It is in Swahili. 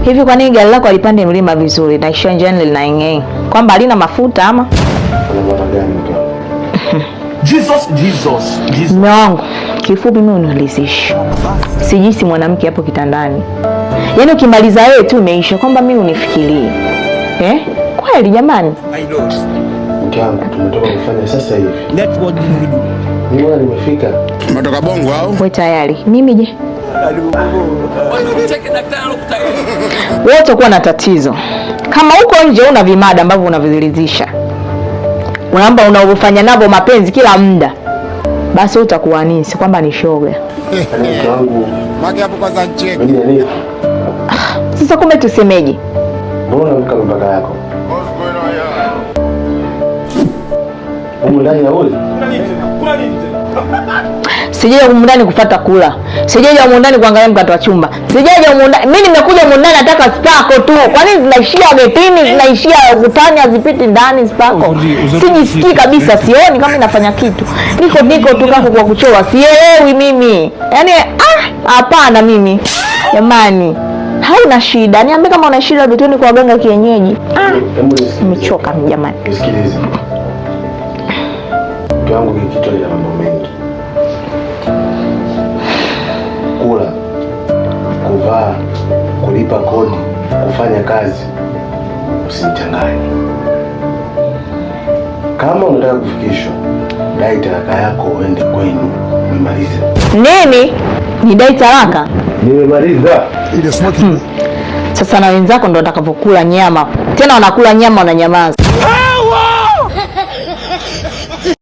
Hivi kwa nini gari lako alipande mlima vizuri na isha njiani linaing'eng? Kwamba halina mafuta ama? Kuna mafuta gani mke? Jesus. Mume wangu, kifupi mimi uniridhisha. Sijisi mwanamke hapo kitandani. Yaani ukimaliza wewe tu umeisha kwamba mimi unifikirie. Kweli jamani? Mke wangu tumetoka kufanya sasa hivi. Mimi nimefika. Umetoka Bongo au? Wewe tayari. Mimi je? Wewe utakuwa na tatizo. Kama uko nje una vimada ambavyo unaviridhisha. Unaomba unaofanya navyo mapenzi kila muda. Basi utakuwa nisi kwamba ni shoga. Mke wangu. Maki hapo kwanza cheki. Nini? Sasa kumbe tusemeje? Mbona mka mpaka yako? Ndani ya uli. Sijaje huko ndani kufuata kula. Sijaje huko ndani kuangalia mkato wa chumba. Sijaje huko ndani. Mimi nimekuja huko ndani nataka spako tu. Kwa nini zinaishia getini, zinaishia ukutani, hazipiti ndani spako? Sijisikii kabisa, sioni kama inafanya kitu. Niko tu kako kwa kuchoa. Sielewi mimi. Yaani hapana mimi. Jamani. Haina shida. Niambie kama una shida betoni kwa waganga kienyeji. Nimechoka jamani. Nisikilize. Mke wangu kichwa kina mambo mengi. Kula, kuvaa, kulipa kodi, kufanya kazi. Usinichanganye. Kama unataka kufikishwa, dai talaka yako uende kwenu. Nimalize. Nini? Ni dai talaka? Nimemaliza. Sasa na wenzako ndo watakapokula nyama. Tena wanakula nyama wananyamaza.